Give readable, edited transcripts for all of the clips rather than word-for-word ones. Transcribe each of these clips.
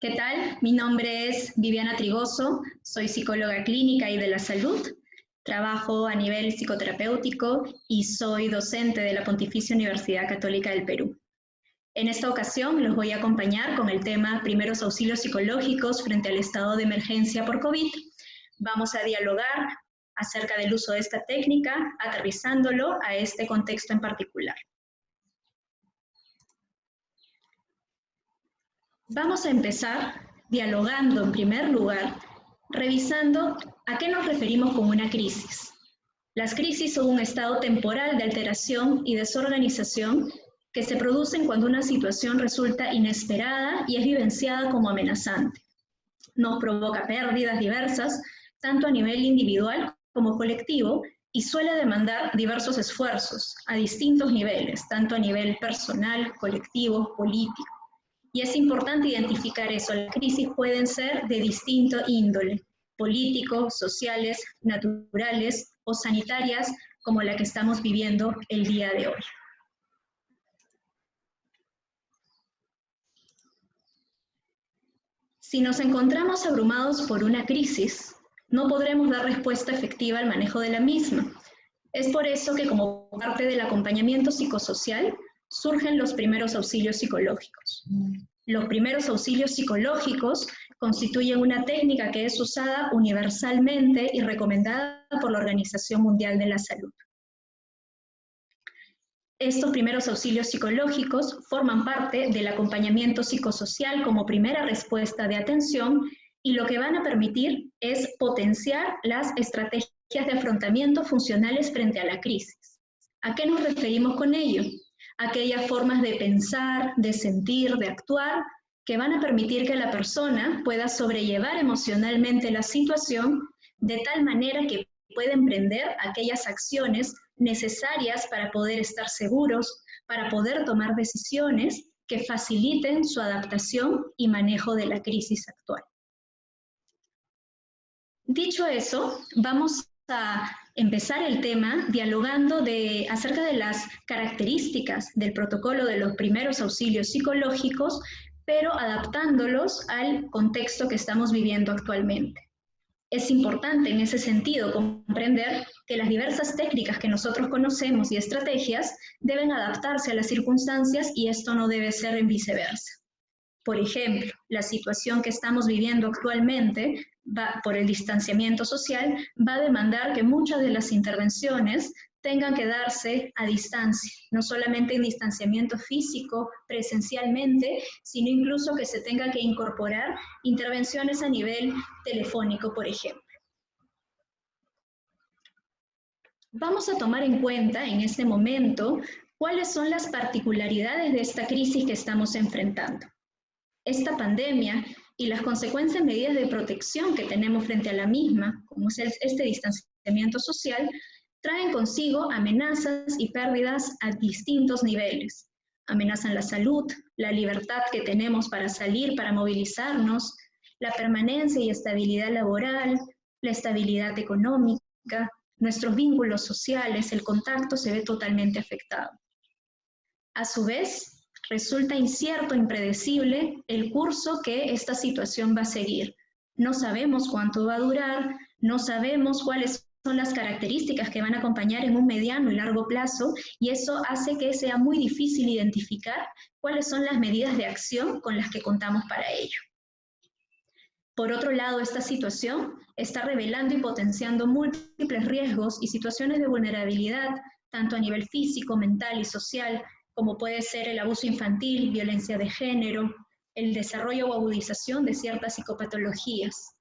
¿Qué tal? Mi nombre es Viviana Trigoso, soy psicóloga clínica y de la salud. Trabajo a nivel psicoterapéutico y soy docente de la Pontificia Universidad Católica del Perú. En esta ocasión los voy a acompañar con el tema Primeros auxilios psicológicos frente al estado de emergencia por COVID. Vamos a dialogar acerca del uso de esta técnica, aterrizándolo a este contexto en particular. Vamos a empezar dialogando en primer lugar, revisando a qué nos referimos con una crisis. Las crisis son un estado temporal de alteración y desorganización que se producen cuando una situación resulta inesperada y es vivenciada como amenazante. Nos provoca pérdidas diversas, tanto a nivel individual como colectivo, y suele demandar diversos esfuerzos a distintos niveles, tanto a nivel personal, colectivo, político. Y es importante identificar eso. Las crisis pueden ser de distinto índole, políticos, sociales, naturales o sanitarias, como la que estamos viviendo el día de hoy. Si nos encontramos abrumados por una crisis, no podremos dar respuesta efectiva al manejo de la misma. Es por eso que como parte del acompañamiento psicosocial, surgen los primeros auxilios psicológicos. Los primeros auxilios psicológicos constituyen una técnica que es usada universalmente y recomendada por la Organización Mundial de la Salud. Estos primeros auxilios psicológicos forman parte del acompañamiento psicosocial como primera respuesta de atención y lo que van a permitir es potenciar las estrategias de afrontamiento funcionales frente a la crisis. ¿A qué nos referimos con ello? Aquellas formas de pensar, de sentir, de actuar, que van a permitir que la persona pueda sobrellevar emocionalmente la situación de tal manera que pueda emprender aquellas acciones necesarias para poder estar seguros, para poder tomar decisiones que faciliten su adaptación y manejo de la crisis actual. Dicho eso, vamos a empezar el tema dialogando acerca de las características del protocolo de los primeros auxilios psicológicos, pero adaptándolos al contexto que estamos viviendo actualmente. Es importante en ese sentido comprender que las diversas técnicas que nosotros conocemos y estrategias deben adaptarse a las circunstancias y esto no debe ser en viceversa. Por ejemplo, la situación que estamos viviendo actualmente por el distanciamiento social va a demandar que muchas de las intervenciones tengan que darse a distancia, no solamente en distanciamiento físico, presencialmente, sino incluso que se tenga que incorporar intervenciones a nivel telefónico, por ejemplo. Vamos a tomar en cuenta en este momento cuáles son las particularidades de esta crisis que estamos enfrentando. Esta pandemia y las consecuentes medidas de protección que tenemos frente a la misma, como es este distanciamiento social, traen consigo amenazas y pérdidas a distintos niveles. Amenazan la salud, la libertad que tenemos para salir, para movilizarnos, la permanencia y estabilidad laboral, la estabilidad económica, nuestros vínculos sociales, el contacto se ve totalmente afectado. A su vez, resulta incierto, impredecible el curso que esta situación va a seguir. No sabemos cuánto va a durar, no sabemos cuáles son las características que van a acompañar en un mediano y largo plazo, y eso hace que sea muy difícil identificar cuáles son las medidas de acción con las que contamos para ello. Por otro lado, esta situación está revelando y potenciando múltiples riesgos y situaciones de vulnerabilidad, tanto a nivel físico, mental y social, como puede ser el abuso infantil, violencia de género, el desarrollo o agudización de ciertas psicopatologías.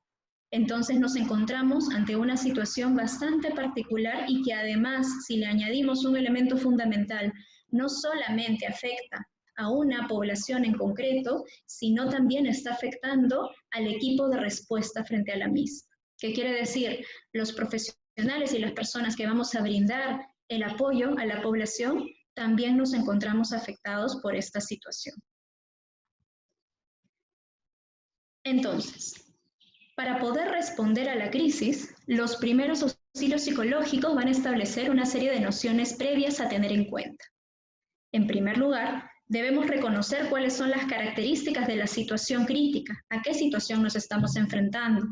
Entonces nos encontramos ante una situación bastante particular y que además, si le añadimos un elemento fundamental, no solamente afecta a una población en concreto, sino también está afectando al equipo de respuesta frente a la misma. ¿Qué quiere decir? Los profesionales y las personas que vamos a brindar el apoyo a la población también nos encontramos afectados por esta situación. Entonces, para poder responder a la crisis, los primeros auxilios psicológicos van a establecer una serie de nociones previas a tener en cuenta. En primer lugar, Debemos reconocer cuáles son las características de la situación crítica, a qué situación nos estamos enfrentando,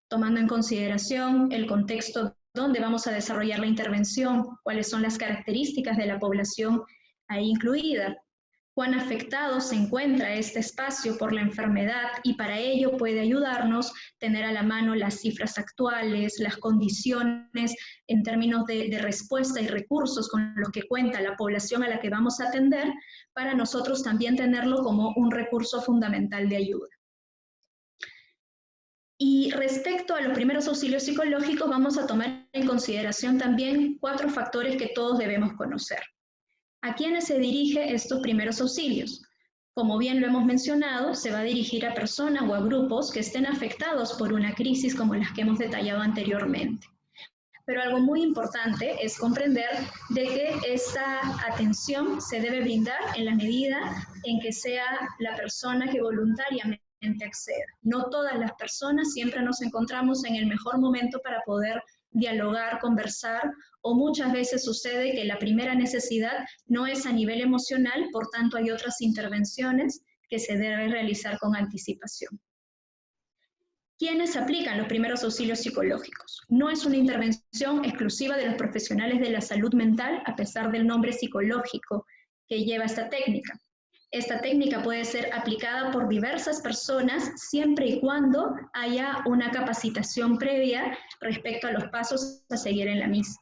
tomando en consideración el contexto donde vamos a desarrollar la intervención, cuáles son las características de la población ahí incluida, cuán afectado se encuentra este espacio por la enfermedad, y para ello puede ayudarnos tener a la mano las cifras actuales, las condiciones en términos de respuesta y recursos con los que cuenta la población a la que vamos a atender, para nosotros también tenerlo como un recurso fundamental de ayuda. Y respecto a los primeros auxilios psicológicos, vamos a tomar en consideración también 4 factores que todos debemos conocer. ¿A quiénes se dirige estos primeros auxilios? Como bien lo hemos mencionado, se va a dirigir a personas o a grupos que estén afectados por una crisis como las que hemos detallado anteriormente. Pero algo muy importante es comprender de que esta atención se debe brindar en la medida en que sea la persona que voluntariamente acceda. No todas las personas siempre nos encontramos en el mejor momento para poder dialogar, conversar, o muchas veces sucede que la primera necesidad no es a nivel emocional, por tanto hay otras intervenciones que se deben realizar con anticipación. ¿Quiénes aplican los primeros auxilios psicológicos? No es una intervención exclusiva de los profesionales de la salud mental, a pesar del nombre psicológico que lleva esta técnica. Esta técnica puede ser aplicada por diversas personas siempre y cuando haya una capacitación previa respecto a los pasos a seguir en la misma.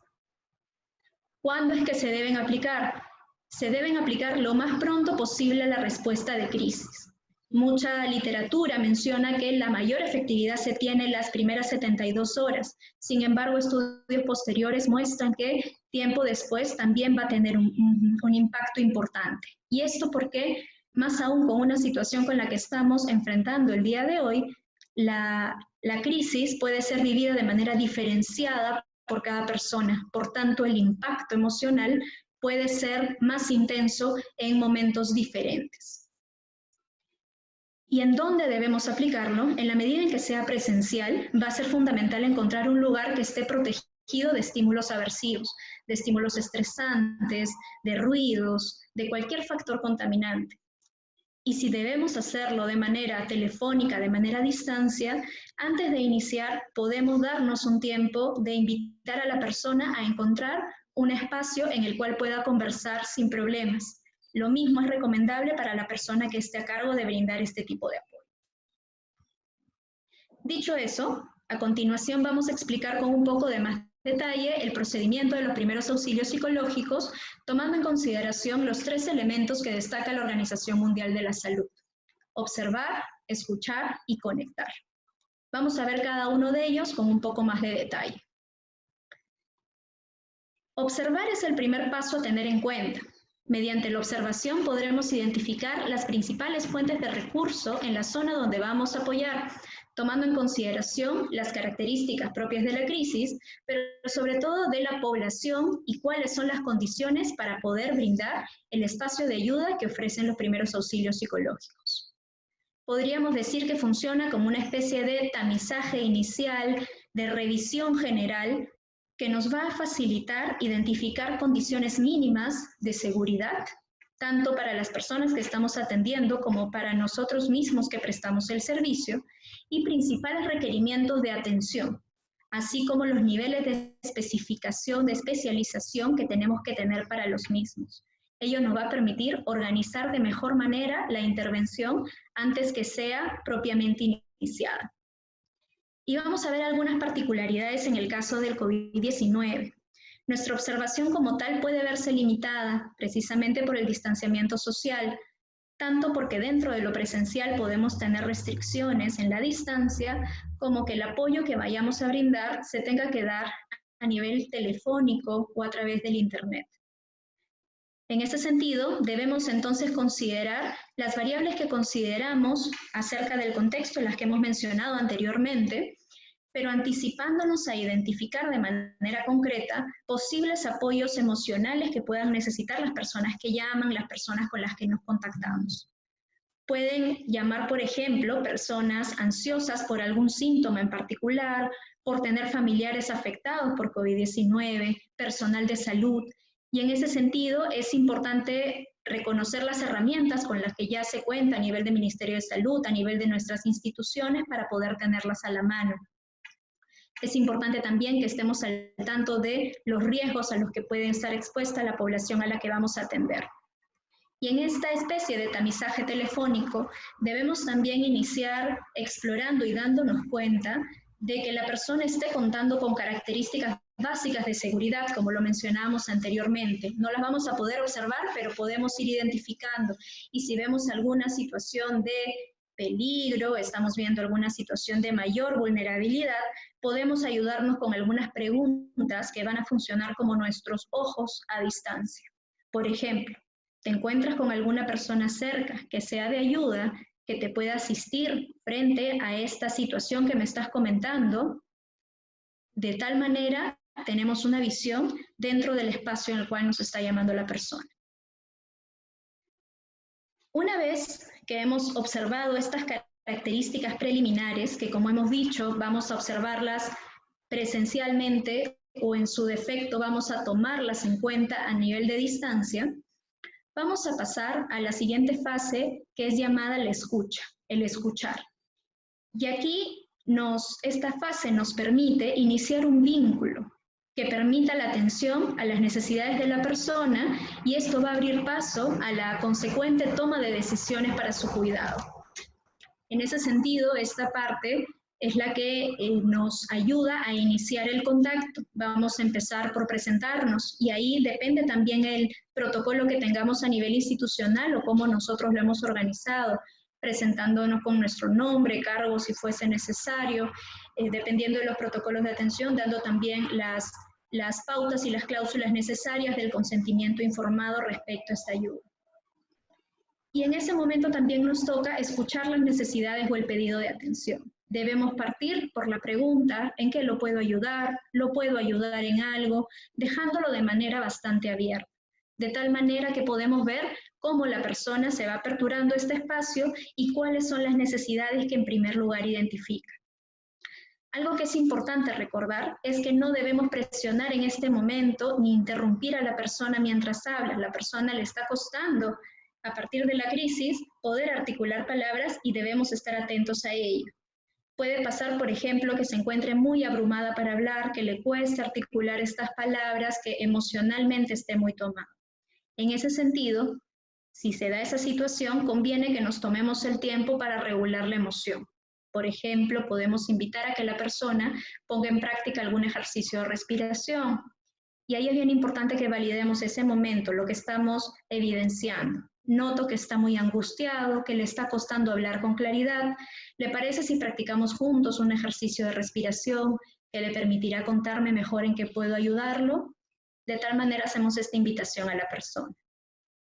¿Cuándo es que se deben aplicar? Se deben aplicar lo más pronto posible a la respuesta de crisis. Mucha literatura menciona que la mayor efectividad se tiene en las primeras 72 horas. Sin embargo, estudios posteriores muestran que tiempo después también va a tener un impacto importante. Y esto porque, más aún con una situación con la que estamos enfrentando el día de hoy, la crisis puede ser vivida de manera diferenciada por cada persona. Por tanto, el impacto emocional puede ser más intenso en momentos diferentes. ¿Y en dónde debemos aplicarlo? En la medida en que sea presencial, va a ser fundamental encontrar un lugar que esté protegido de estímulos aversivos, de estímulos estresantes, de ruidos, de cualquier factor contaminante. Y si debemos hacerlo de manera telefónica, de manera a distancia, antes de iniciar podemos darnos un tiempo de invitar a la persona a encontrar un espacio en el cual pueda conversar sin problemas. Lo mismo es recomendable para la persona que esté a cargo de brindar este tipo de apoyo. Dicho eso, a continuación vamos a explicar con un poco de más detalle el procedimiento de los primeros auxilios psicológicos, tomando en consideración los 3 elementos que destaca la Organización Mundial de la Salud: observar, escuchar y conectar. Vamos a ver cada uno de ellos con un poco más de detalle. Observar es el primer paso a tener en cuenta. Mediante la observación podremos identificar las principales fuentes de recurso en la zona donde vamos a apoyar, tomando en consideración las características propias de la crisis, pero sobre todo de la población, y cuáles son las condiciones para poder brindar el espacio de ayuda que ofrecen los primeros auxilios psicológicos. Podríamos decir que funciona como una especie de tamizaje inicial, de revisión general, que nos va a facilitar identificar condiciones mínimas de seguridad, tanto para las personas que estamos atendiendo como para nosotros mismos que prestamos el servicio, y principales requerimientos de atención, así como los niveles de especificación, de especialización que tenemos que tener para los mismos. Ello nos va a permitir organizar de mejor manera la intervención antes que sea propiamente iniciada. Y vamos a ver algunas particularidades en el caso del COVID-19. Nuestra observación como tal puede verse limitada precisamente por el distanciamiento social, tanto porque dentro de lo presencial podemos tener restricciones en la distancia, como que el apoyo que vayamos a brindar se tenga que dar a nivel telefónico o a través del Internet. En ese sentido, debemos entonces considerar las variables que consideramos acerca del contexto, las que hemos mencionado anteriormente, pero anticipándonos a identificar de manera concreta posibles apoyos emocionales que puedan necesitar las personas que llaman, las personas con las que nos contactamos. Pueden llamar, por ejemplo, personas ansiosas por algún síntoma en particular, por tener familiares afectados por COVID-19, personal de salud. Y en ese sentido es importante reconocer las herramientas con las que ya se cuenta a nivel del Ministerio de Salud, a nivel de nuestras instituciones, para poder tenerlas a la mano. Es importante también que estemos al tanto de los riesgos a los que puede estar expuesta la población a la que vamos a atender. Y en esta especie de tamizaje telefónico debemos también iniciar explorando y dándonos cuenta de que la persona esté contando con características básicas de seguridad, como lo mencionábamos anteriormente. No las vamos a poder observar, pero podemos ir identificando. Y si vemos alguna situación de peligro, estamos viendo alguna situación de mayor vulnerabilidad, podemos ayudarnos con algunas preguntas que van a funcionar como nuestros ojos a distancia. Por ejemplo, ¿te encuentras con alguna persona cerca que sea de ayuda, que te pueda asistir frente a esta situación que me estás comentando? De tal manera, tenemos una visión dentro del espacio en el cual nos está llamando la persona. Una vez que hemos observado estas características preliminares, que como hemos dicho, vamos a observarlas presencialmente o en su defecto vamos a tomarlas en cuenta a nivel de distancia, vamos a pasar a la siguiente fase, que es llamada la escucha, el escuchar. Y aquí esta fase nos permite iniciar un vínculo que permita la atención a las necesidades de la persona, y esto va a abrir paso a la consecuente toma de decisiones para su cuidado. En ese sentido, esta parte es la que nos ayuda a iniciar el contacto. Vamos a empezar por presentarnos, y ahí depende también el protocolo que tengamos a nivel institucional o cómo nosotros lo hemos organizado, presentándonos con nuestro nombre, cargo si fuese necesario, dependiendo de los protocolos de atención, dando también las pautas y las cláusulas necesarias del consentimiento informado respecto a esta ayuda. Y en ese momento también nos toca escuchar las necesidades o el pedido de atención. Debemos partir por la pregunta: ¿en qué lo puedo ayudar? ¿Lo puedo ayudar en algo? Dejándolo de manera bastante abierta, de tal manera que podemos ver cómo la persona se va aperturando este espacio y cuáles son las necesidades que en primer lugar identifica. Algo que es importante recordar es que no debemos presionar en este momento ni interrumpir a la persona mientras habla. La persona le está costando, a partir de la crisis, poder articular palabras, y debemos estar atentos a ello. Puede pasar, por ejemplo, que se encuentre muy abrumada para hablar, que le cueste articular estas palabras, que emocionalmente esté muy tomada. En ese sentido, si se da esa situación, conviene que nos tomemos el tiempo para regular la emoción. Por ejemplo, podemos invitar a que la persona ponga en práctica algún ejercicio de respiración. Y ahí es bien importante que validemos ese momento, lo que estamos evidenciando. Noto que está muy angustiado, que le está costando hablar con claridad. ¿Le parece si practicamos juntos un ejercicio de respiración que le permitirá contarme mejor en qué puedo ayudarlo? De tal manera hacemos esta invitación a la persona.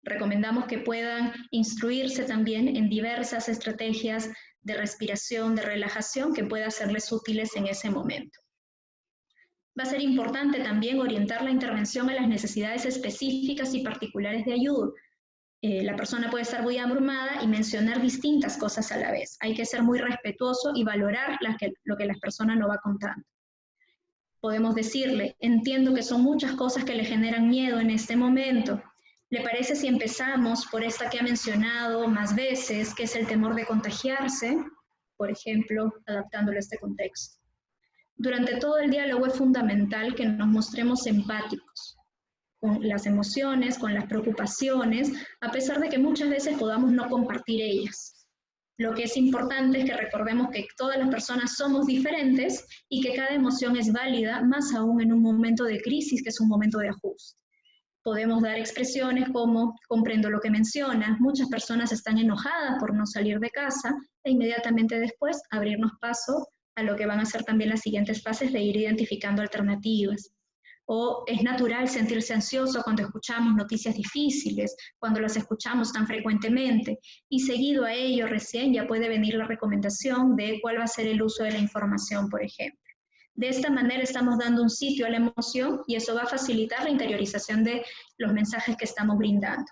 Recomendamos que puedan instruirse también en diversas estrategias de respiración, de relajación, que puedan serles útiles en ese momento. Va a ser importante también orientar la intervención a las necesidades específicas y particulares de ayuda. La persona puede estar muy abrumada y mencionar distintas cosas a la vez. Hay que ser muy respetuoso y valorar lo que la persona nos va contando. Podemos decirle: entiendo que son muchas cosas que le generan miedo en este momento. ¿Le parece si empezamos por esta que ha mencionado más veces, que es el temor de contagiarse? Por ejemplo, adaptándolo a este contexto. Durante todo el diálogo es fundamental que nos mostremos empáticos con las emociones, con las preocupaciones, a pesar de que muchas veces podamos no compartir ellas. Lo que es importante es que recordemos que todas las personas somos diferentes y que cada emoción es válida, más aún en un momento de crisis, que es un momento de ajuste. Podemos dar expresiones como: comprendo lo que mencionas, muchas personas están enojadas por no salir de casa, e inmediatamente después abrirnos paso a lo que van a ser también las siguientes fases de ir identificando alternativas. O es natural sentirse ansioso cuando escuchamos noticias difíciles, cuando las escuchamos tan frecuentemente, y seguido a ello recién ya puede venir la recomendación de cuál va a ser el uso de la información, por ejemplo. De esta manera estamos dando un sitio a la emoción, y eso va a facilitar la interiorización de los mensajes que estamos brindando.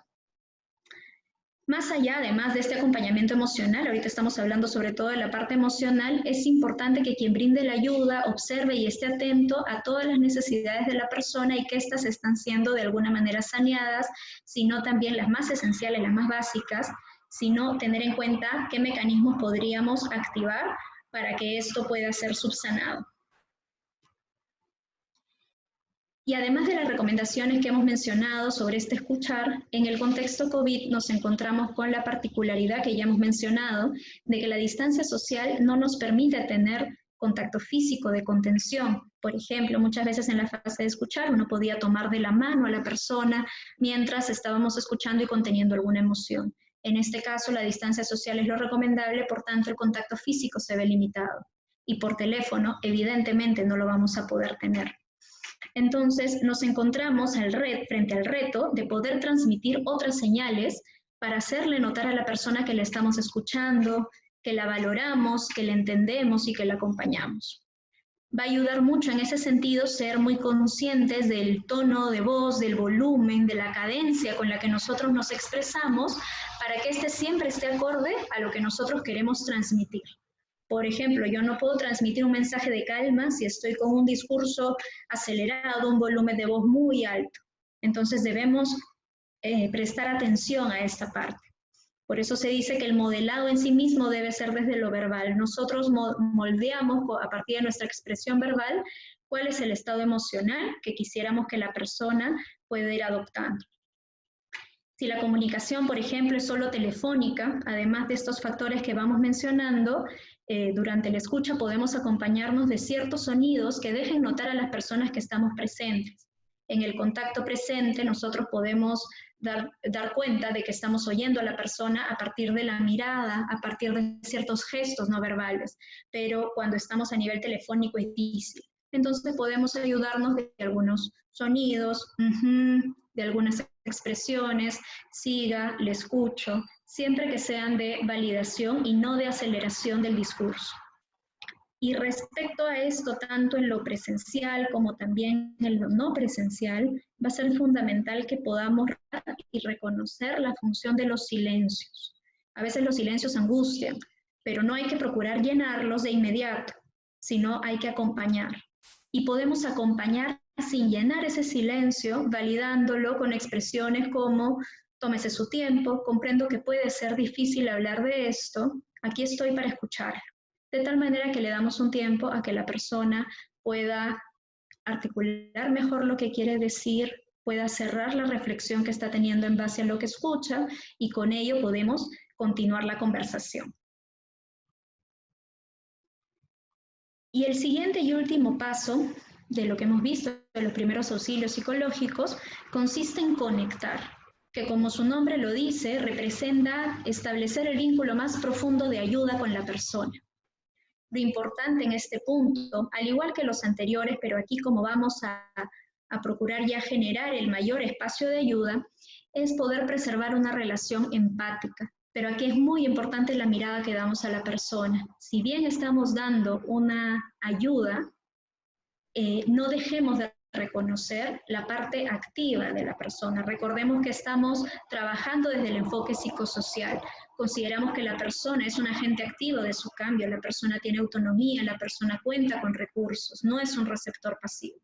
Más allá, además de este acompañamiento emocional, ahorita estamos hablando sobre todo de la parte emocional, es importante que quien brinde la ayuda observe y esté atento a todas las necesidades de la persona y que éstas están siendo de alguna manera saneadas, sino también las más esenciales, las más básicas, sino tener en cuenta qué mecanismos podríamos activar para que esto pueda ser subsanado. Y además de las recomendaciones que hemos mencionado sobre este escuchar, en el contexto COVID nos encontramos con la particularidad que ya hemos mencionado de que la distancia social no nos permite tener contacto físico de contención. Por ejemplo, muchas veces en la fase de escuchar uno podía tomar de la mano a la persona mientras estábamos escuchando y conteniendo alguna emoción. En este caso, la distancia social es lo recomendable, por tanto, el contacto físico se ve limitado. Y por teléfono, evidentemente, no lo vamos a poder tener. Entonces nos encontramos frente al reto de poder transmitir otras señales para hacerle notar a la persona que la estamos escuchando, que la valoramos, que la entendemos y que la acompañamos. Va a ayudar mucho en ese sentido ser muy conscientes del tono de voz, del volumen, de la cadencia con la que nosotros nos expresamos, para que este siempre esté acorde a lo que nosotros queremos transmitir. Por ejemplo, yo no puedo transmitir un mensaje de calma si estoy con un discurso acelerado, un volumen de voz muy alto. Entonces debemos prestar atención a esta parte. Por eso se dice que el modelado en sí mismo debe ser desde lo verbal. Nosotros moldeamos a partir de nuestra expresión verbal cuál es el estado emocional que quisiéramos que la persona pueda ir adoptando. Si la comunicación, por ejemplo, es solo telefónica, además de estos factores que vamos mencionando, durante la escucha podemos acompañarnos de ciertos sonidos que dejen notar a las personas que estamos presentes. En el contacto presente nosotros podemos dar cuenta de que estamos oyendo a la persona a partir de la mirada, a partir de ciertos gestos no verbales, pero cuando estamos a nivel telefónico es difícil. Entonces podemos ayudarnos de algunos sonidos, de algunas expresiones, siga, le escucho, siempre que sean de validación y no de aceleración del discurso. Y respecto a esto, tanto en lo presencial como también en lo no presencial, va a ser fundamental que podamos y reconocer la función de los silencios. A veces los silencios angustian, pero no hay que procurar llenarlos de inmediato, sino hay que acompañar. Y podemos acompañar sin llenar ese silencio, validándolo con expresiones como tómese su tiempo, comprendo que puede ser difícil hablar de esto, aquí estoy para escuchar. De tal manera que le damos un tiempo a que la persona pueda articular mejor lo que quiere decir, pueda cerrar la reflexión que está teniendo en base a lo que escucha y con ello podemos continuar la conversación. Y el siguiente y último paso de lo que hemos visto de los primeros auxilios psicológicos consiste en conectar, que como su nombre lo dice, representa establecer el vínculo más profundo de ayuda con la persona. Lo importante en este punto, al igual que los anteriores, pero aquí como vamos a procurar ya generar el mayor espacio de ayuda, es poder preservar una relación empática. Pero aquí es muy importante la mirada que damos a la persona. Si bien estamos dando una ayuda, no dejemos de reconocer la parte activa de la persona. Recordemos que estamos trabajando desde el enfoque psicosocial. Consideramos que la persona es un agente activo de su cambio, la persona tiene autonomía, la persona cuenta con recursos, no es un receptor pasivo.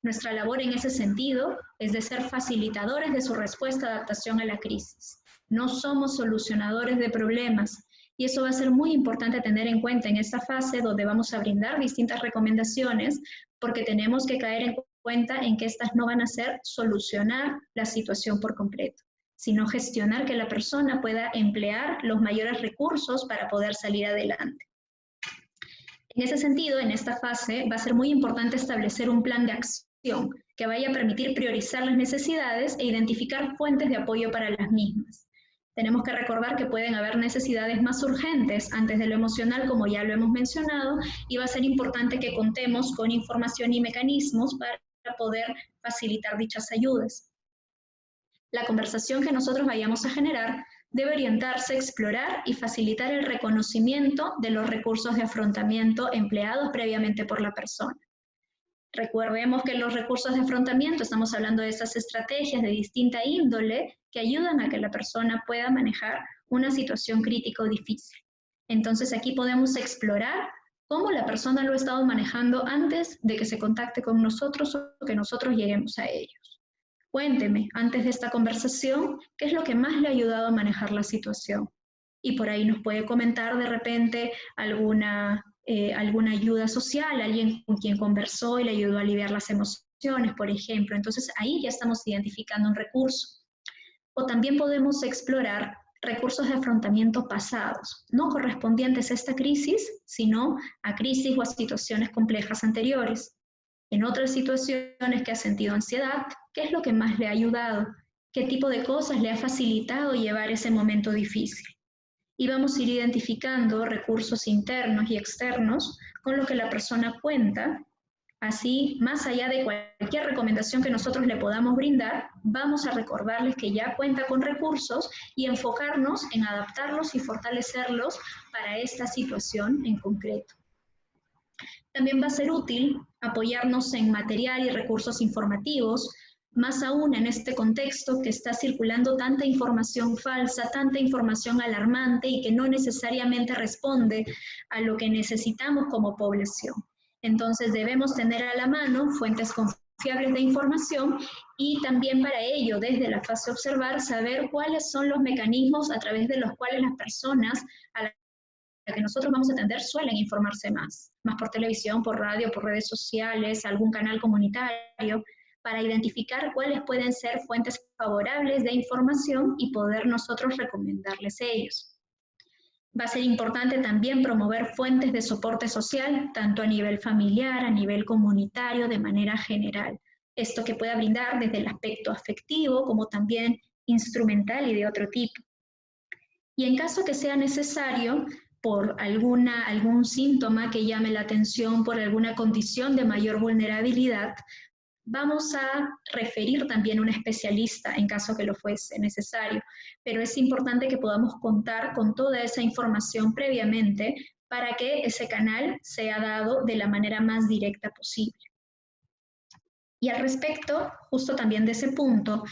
Nuestra labor en ese sentido es de ser facilitadores de su respuesta de adaptación a la crisis. No somos solucionadores de problemas, y eso va a ser muy importante tener en cuenta en esta fase donde vamos a brindar distintas recomendaciones, porque tenemos que caer en cuenta en que estas no van a ser solucionar la situación por completo, sino gestionar que la persona pueda emplear los mayores recursos para poder salir adelante. En ese sentido, en esta fase va a ser muy importante establecer un plan de acción que vaya a permitir priorizar las necesidades e identificar fuentes de apoyo para las mismas. Tenemos que recordar que pueden haber necesidades más urgentes antes de lo emocional, como ya lo hemos mencionado, y va a ser importante que contemos con información y mecanismos para poder facilitar dichas ayudas. La conversación que nosotros vayamos a generar debe orientarse a explorar y facilitar el reconocimiento de los recursos de afrontamiento empleados previamente por la persona. Recordemos que los recursos de afrontamiento, estamos hablando de esas estrategias de distinta índole que ayudan a que la persona pueda manejar una situación crítica o difícil. Entonces aquí podemos explorar cómo la persona lo ha estado manejando antes de que se contacte con nosotros o que nosotros lleguemos a ellos. Cuénteme, antes de esta conversación, ¿qué es lo que más le ha ayudado a manejar la situación? Y por ahí nos puede comentar de repente alguna ayuda social, alguien con quien conversó y le ayudó a aliviar las emociones, por ejemplo. Entonces ahí ya estamos identificando un recurso. O también podemos explorar recursos de afrontamiento pasados, no correspondientes a esta crisis, sino a crisis o a situaciones complejas anteriores. En otras situaciones que ha sentido ansiedad, ¿qué es lo que más le ha ayudado? ¿Qué tipo de cosas le ha facilitado llevar ese momento difícil? Y vamos a ir identificando recursos internos y externos con lo que la persona cuenta. Así, más allá de cualquier recomendación que nosotros le podamos brindar, vamos a recordarles que ya cuenta con recursos y enfocarnos en adaptarlos y fortalecerlos para esta situación en concreto. También va a ser útil apoyarnos en material y recursos informativos, más aún en este contexto que está circulando tanta información falsa, tanta información alarmante y que no necesariamente responde a lo que necesitamos como población. Entonces debemos tener a la mano fuentes confiables de información y también para ello, desde la fase observar, saber cuáles son los mecanismos a través de los cuales las personas a las que nosotros vamos a atender suelen informarse más por televisión, por radio, por redes sociales, algún canal comunitario, para identificar cuáles pueden ser fuentes favorables de información y poder nosotros recomendarles ellos. Va a ser importante también promover fuentes de soporte social, tanto a nivel familiar, a nivel comunitario, de manera general. Esto que pueda brindar desde el aspecto afectivo, como también instrumental y de otro tipo. Y en caso que sea necesario, por algún síntoma que llame la atención, por alguna condición de mayor vulnerabilidad, vamos a referir también a un especialista en caso que lo fuese necesario, pero es importante que podamos contar con toda esa información previamente para que ese canal sea dado de la manera más directa posible. Y al respecto, justo también de ese punto,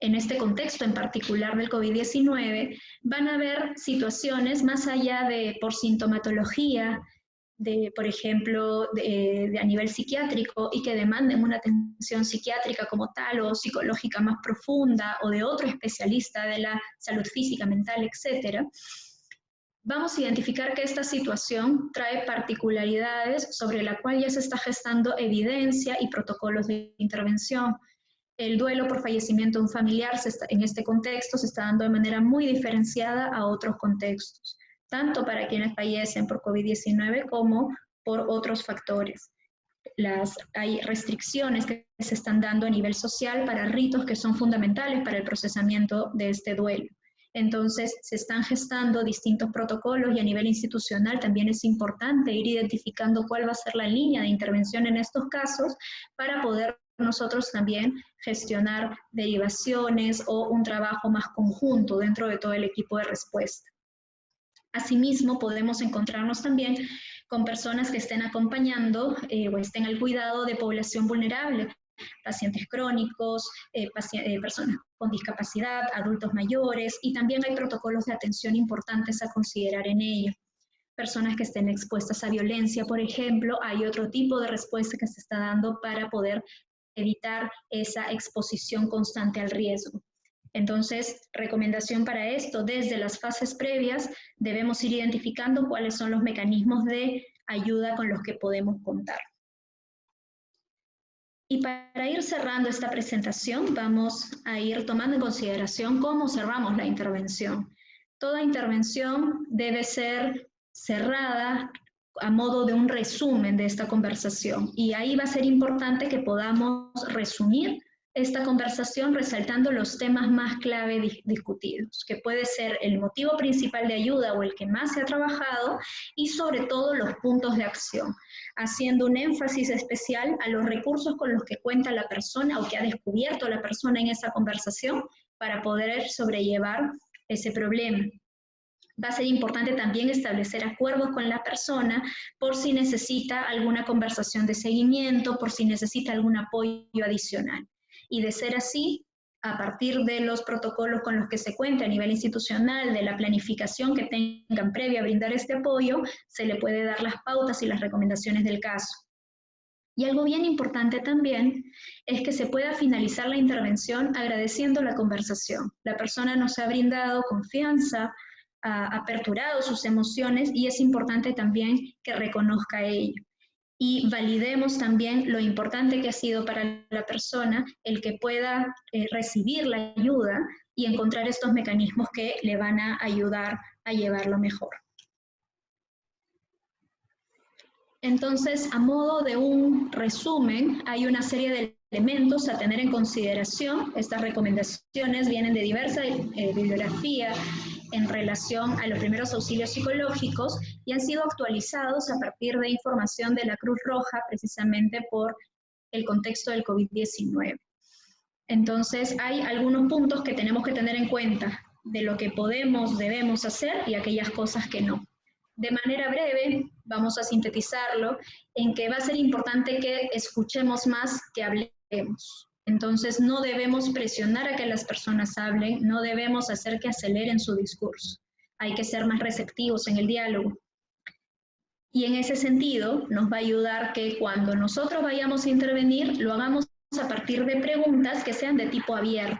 en este contexto en particular del COVID-19, van a haber situaciones más allá de por sintomatología, por ejemplo, a nivel psiquiátrico y que demanden una atención psiquiátrica como tal o psicológica más profunda o de otro especialista de la salud física, mental, etcétera. Vamos a identificar que esta situación trae particularidades sobre la cual ya se está gestando evidencia y protocolos de intervención. El duelo por fallecimiento de un familiar en este contexto se está dando de manera muy diferenciada a otros contextos, tanto para quienes fallecen por COVID-19 como por otros factores. Hay restricciones que se están dando a nivel social para ritos que son fundamentales para el procesamiento de este duelo. Entonces, se están gestando distintos protocolos y a nivel institucional también es importante ir identificando cuál va a ser la línea de intervención en estos casos para poder nosotros también gestionar derivaciones o un trabajo más conjunto dentro de todo el equipo de respuesta. Asimismo, podemos encontrarnos también con personas que estén acompañando o estén al cuidado de población vulnerable, pacientes crónicos, personas con discapacidad, adultos mayores, y también hay protocolos de atención importantes a considerar en ello. Personas que estén expuestas a violencia, por ejemplo, hay otro tipo de respuesta que se está dando para poder evitar esa exposición constante al riesgo. Entonces, recomendación para esto, desde las fases previas debemos ir identificando cuáles son los mecanismos de ayuda con los que podemos contar. Y para ir cerrando esta presentación, vamos a ir tomando en consideración cómo cerramos la intervención. Toda intervención debe ser cerrada a modo de un resumen de esta conversación. Y ahí va a ser importante que podamos resumir esta conversación resaltando los temas más clave discutidos, que puede ser el motivo principal de ayuda o el que más se ha trabajado y sobre todo los puntos de acción, haciendo un énfasis especial a los recursos con los que cuenta la persona o que ha descubierto la persona en esa conversación para poder sobrellevar ese problema. Va a ser importante también establecer acuerdos con la persona por si necesita alguna conversación de seguimiento, por si necesita algún apoyo adicional. Y de ser así, a partir de los protocolos con los que se cuenta a nivel institucional, de la planificación que tengan previa a brindar este apoyo, se le puede dar las pautas y las recomendaciones del caso. Y algo bien importante también es que se pueda finalizar la intervención agradeciendo la conversación. La persona nos ha brindado confianza, ha aperturado sus emociones y es importante también que reconozca ello. Y validemos también lo importante que ha sido para la persona el que pueda recibir la ayuda y encontrar estos mecanismos que le van a ayudar a llevarlo mejor. Entonces, a modo de un resumen, hay una serie de elementos a tener en consideración. Estas recomendaciones vienen de diversa bibliografía en relación a los primeros auxilios psicológicos y han sido actualizados a partir de información de la Cruz Roja, precisamente por el contexto del COVID-19. Entonces, hay algunos puntos que tenemos que tener en cuenta de lo que podemos, debemos hacer y aquellas cosas que no. De manera breve, vamos a sintetizarlo en que va a ser importante que escuchemos más que hablemos. Entonces, no debemos presionar a que las personas hablen, no debemos hacer que aceleren su discurso. Hay que ser más receptivos en el diálogo. Y en ese sentido, nos va a ayudar que cuando nosotros vayamos a intervenir, lo hagamos a partir de preguntas que sean de tipo abierto.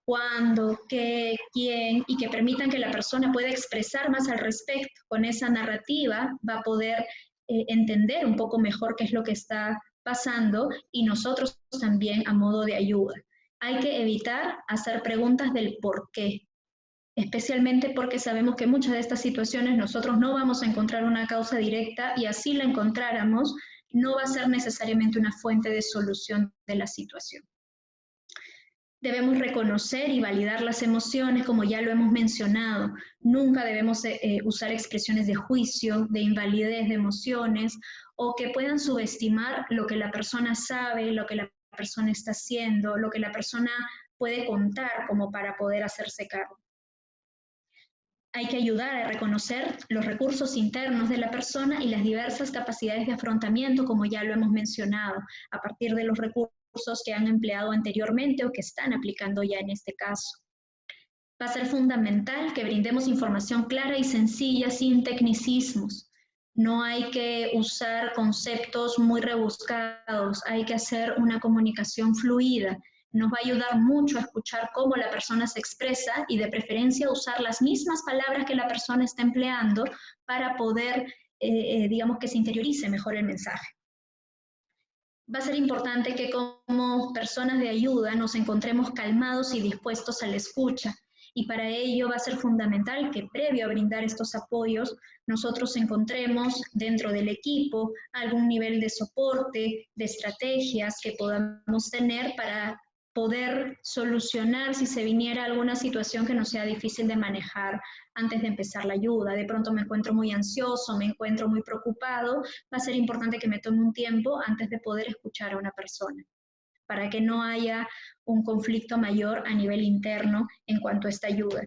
Cuándo, qué, quién, y que permitan que la persona pueda expresar más al respecto. Con esa narrativa va a poder entender un poco mejor qué es lo que está pasando y nosotros también a modo de ayuda. Hay que evitar hacer preguntas del por qué, especialmente porque sabemos que en muchas de estas situaciones nosotros no vamos a encontrar una causa directa y así la encontráramos, no va a ser necesariamente una fuente de solución de la situación. Debemos reconocer y validar las emociones, como ya lo hemos mencionado. Nunca debemos usar expresiones de juicio, de invalidez de emociones, o que puedan subestimar lo que la persona sabe, lo que la persona está haciendo, lo que la persona puede contar como para poder hacerse cargo. Hay que ayudar a reconocer los recursos internos de la persona y las diversas capacidades de afrontamiento, como ya lo hemos mencionado, a partir de los recursos que han empleado anteriormente o que están aplicando ya en este caso. Va a ser fundamental que brindemos información clara y sencilla sin tecnicismos. No hay que usar conceptos muy rebuscados, hay que hacer una comunicación fluida. Nos va a ayudar mucho a escuchar cómo la persona se expresa y de preferencia usar las mismas palabras que la persona está empleando para poder, digamos, que se interiorice mejor el mensaje. Va a ser importante que como personas de ayuda nos encontremos calmados y dispuestos a la escucha. Y para ello va a ser fundamental que previo a brindar estos apoyos, nosotros encontremos dentro del equipo algún nivel de soporte, de estrategias que podamos tener para poder solucionar si se viniera alguna situación que nos sea difícil de manejar antes de empezar la ayuda. De pronto me encuentro muy ansioso, me encuentro muy preocupado, va a ser importante que me tome un tiempo antes de poder escuchar a una persona, para que no haya un conflicto mayor a nivel interno en cuanto a esta ayuda.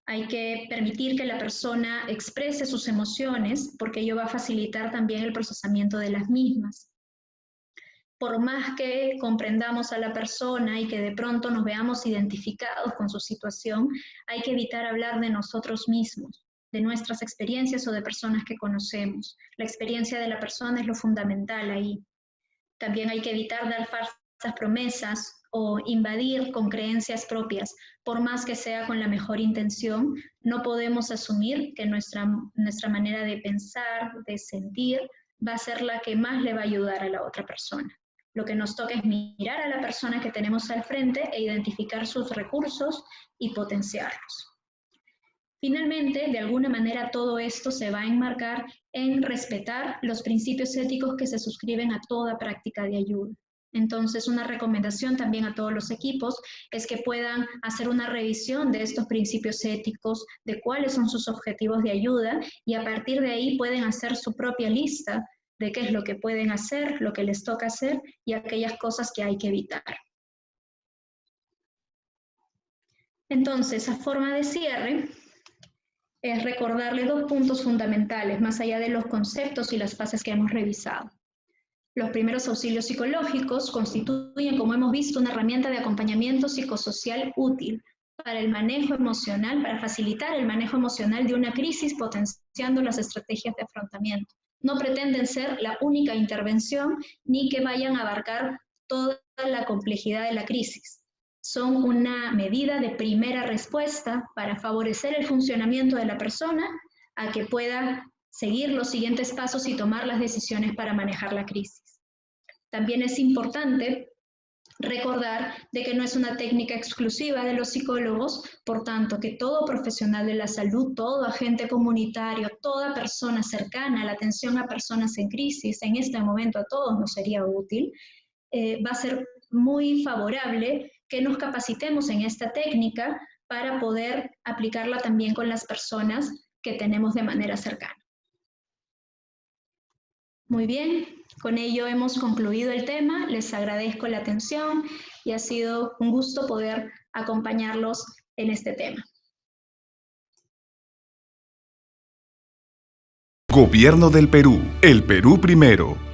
Hay que permitir que la persona exprese sus emociones, porque ello va a facilitar también el procesamiento de las mismas. Por más que comprendamos a la persona y que de pronto nos veamos identificados con su situación, hay que evitar hablar de nosotros mismos, de nuestras experiencias o de personas que conocemos. La experiencia de la persona es lo fundamental ahí. También hay que evitar dar falsas promesas o invadir con creencias propias. Por más que sea con la mejor intención, no podemos asumir que nuestra manera de pensar, de sentir, va a ser la que más le va a ayudar a la otra persona. Lo que nos toca es mirar a la persona que tenemos al frente e identificar sus recursos y potenciarlos. Finalmente, de alguna manera todo esto se va a enmarcar en respetar los principios éticos que se suscriben a toda práctica de ayuda. Entonces, una recomendación también a todos los equipos es que puedan hacer una revisión de estos principios éticos, de cuáles son sus objetivos de ayuda, y a partir de ahí pueden hacer su propia lista de qué es lo que pueden hacer, lo que les toca hacer y aquellas cosas que hay que evitar. Entonces, a forma de cierre, es recordarle 2 puntos fundamentales, más allá de los conceptos y las fases que hemos revisado. Los primeros auxilios psicológicos constituyen, como hemos visto, una herramienta de acompañamiento psicosocial útil para el manejo emocional, para facilitar el manejo emocional de una crisis, potenciando las estrategias de afrontamiento. No pretenden ser la única intervención ni que vayan a abarcar toda la complejidad de la crisis. Son una medida de primera respuesta para favorecer el funcionamiento de la persona a que pueda seguir los siguientes pasos y tomar las decisiones para manejar la crisis. También es importante recordar de que no es una técnica exclusiva de los psicólogos, por tanto, que todo profesional de la salud, todo agente comunitario, toda persona cercana a la atención a personas en crisis, en este momento a todos nos sería útil, va a ser muy favorable que nos capacitemos en esta técnica para poder aplicarla también con las personas que tenemos de manera cercana. Muy bien, con ello hemos concluido el tema. Les agradezco la atención y ha sido un gusto poder acompañarlos en este tema. Gobierno del Perú. El Perú primero.